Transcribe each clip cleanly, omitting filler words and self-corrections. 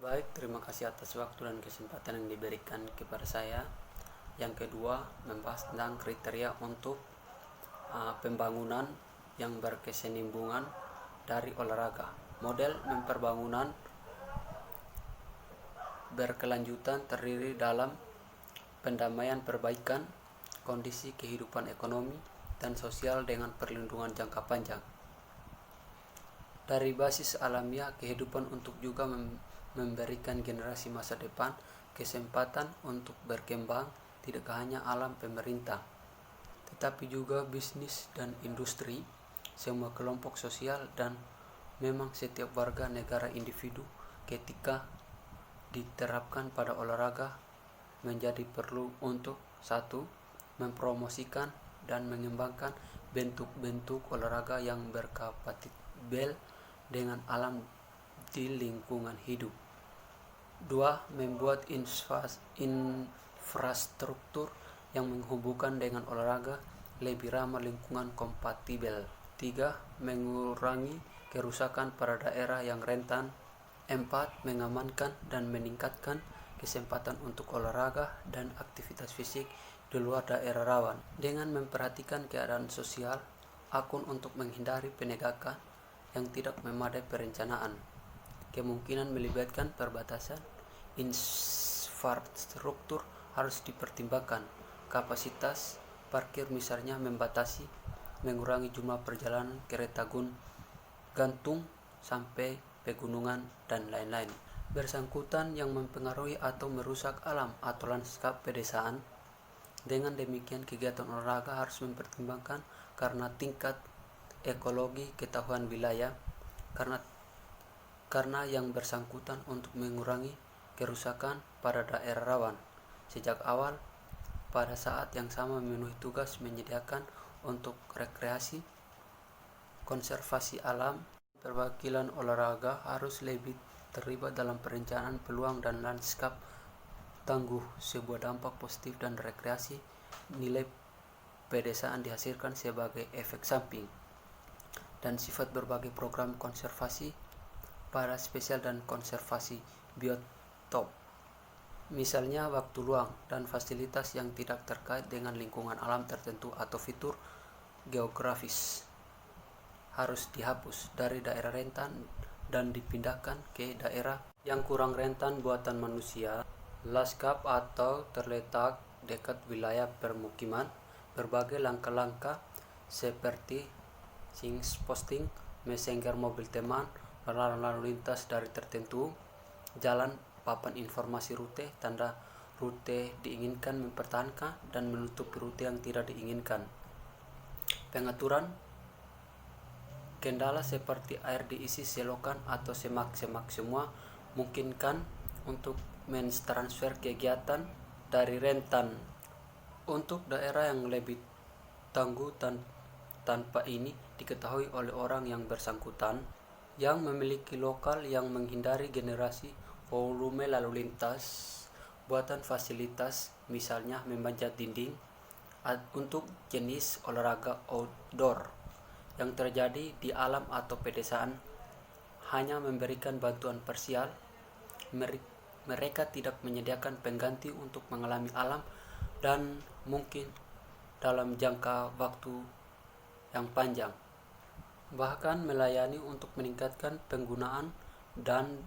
Baik, terima kasih atas waktu dan kesempatan yang diberikan kepada saya. Yang kedua, membahas tentang kriteria untuk pembangunan yang berkesinambungan dari olahraga. Model pembangunan berkelanjutan terdiri dalam pendamaian perbaikan kondisi kehidupan ekonomi dan sosial dengan perlindungan jangka panjang. Dari basis alamiah kehidupan untuk juga memberikan generasi masa depan kesempatan untuk berkembang, tidak hanya alam pemerintah, tetapi juga bisnis dan industri, semua kelompok sosial, dan memang setiap warga negara individu. Ketika diterapkan pada olahraga menjadi perlu untuk satu, mempromosikan dan mengembangkan bentuk-bentuk olahraga yang berkompatibel dengan alam di lingkungan hidup. Dua, membuat infrastruktur yang menghubungkan dengan olahraga lebih ramah lingkungan kompatibel. Tiga, mengurangi kerusakan pada daerah yang rentan. Empat, mengamankan dan meningkatkan kesempatan untuk olahraga dan aktivitas fisik di luar daerah rawan dengan memperhatikan keadaan sosial akun untuk menghindari penegakan yang tidak memadai perencanaan. Kemungkinan melibatkan perbatasan infrastruktur harus dipertimbangkan. Kapasitas parkir misalnya membatasi, mengurangi jumlah perjalanan kereta gantung sampai pegunungan dan lain-lain. Bersangkutan yang mempengaruhi atau merusak alam atau lanskap pedesaan. Dengan demikian kegiatan olahraga harus mempertimbangkan karena tingkat ekologi ketahuan wilayah, karena yang bersangkutan untuk mengurangi kerusakan pada daerah rawan sejak awal, pada saat yang sama memenuhi tugas menyediakan untuk rekreasi, konservasi alam. Perwakilan olahraga harus lebih terlibat dalam perencanaan peluang dan lanskap tangguh sebuah dampak positif dan rekreasi. Nilai pedesaan dihasilkan sebagai efek samping dan sifat berbagai program konservasi pada spesial dan konservasi biotop, misalnya waktu luang dan fasilitas yang tidak terkait dengan lingkungan alam tertentu atau fitur geografis harus dihapus dari daerah rentan dan dipindahkan ke daerah yang kurang rentan buatan manusia, lanskap atau terletak dekat wilayah permukiman. Berbagai langkah-langkah seperti posting messenger mobil teman, melarang lalu lintas dari tertentu, jalan, papan informasi rute, tanda rute diinginkan, mempertahankan dan menutup rute yang tidak diinginkan. Pengaturan kendala seperti air diisi selokan atau semak-semak semua mungkinkan untuk mentransfer kegiatan dari rentan untuk daerah yang lebih tangguh tanpa ini diketahui oleh orang yang bersangkutan yang memiliki lokal yang menghindari generasi volume lalu lintas buatan fasilitas, misalnya memanjat dinding untuk jenis olahraga outdoor yang terjadi di alam atau pedesaan, hanya memberikan bantuan parsial. Mereka tidak menyediakan pengganti untuk mengalami alam dan mungkin dalam jangka waktu yang panjang, bahkan melayani untuk meningkatkan penggunaan dan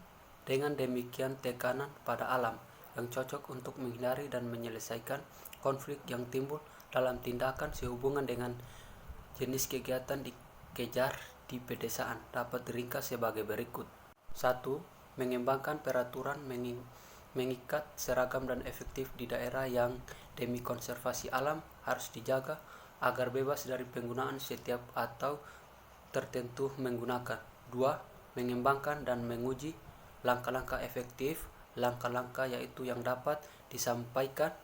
dengan demikian tekanan pada alam yang cocok untuk menghindari dan menyelesaikan konflik yang timbul dalam tindakan sehubungan dengan jenis kegiatan dikejar di pedesaan dapat diringkas sebagai berikut. 1. Mengembangkan peraturan mengikat seragam dan efektif di daerah yang demi konservasi alam harus dijaga agar bebas dari penggunaan setiap atau tertentu menggunakan. 2. Mengembangkan dan menguji langkah-langkah efektif. Langkah-langkah yaitu yang dapat disampaikan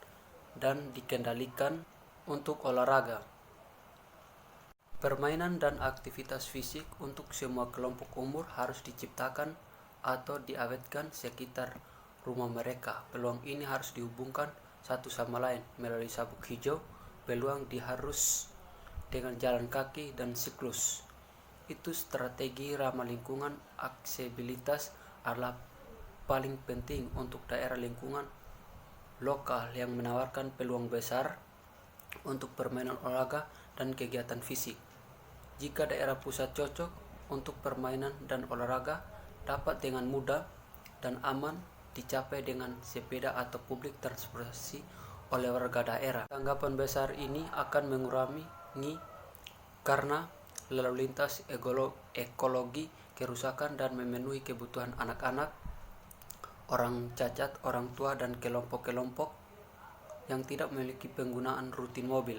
dan dikendalikan untuk olahraga, permainan dan aktivitas fisik untuk semua kelompok umur harus diciptakan atau diawetkan sekitar rumah mereka. Peluang ini harus dihubungkan satu sama lain melalui sabuk hijau. Peluang diharus dengan jalan kaki dan siklus. Itu strategi ramah lingkungan. Aksesibilitas adalah paling penting untuk daerah lingkungan lokal yang menawarkan peluang besar untuk permainan olahraga dan kegiatan fisik. Jika daerah pusat cocok untuk permainan dan olahraga, dapat dengan mudah dan aman dicapai dengan sepeda atau publik transportasi oleh warga daerah. Tanggapan besar ini akan mengurangi karena lalu lintas ekologi, kerusakan, dan memenuhi kebutuhan anak-anak, orang cacat, orang tua, dan kelompok-kelompok yang tidak memiliki penggunaan rutin mobil.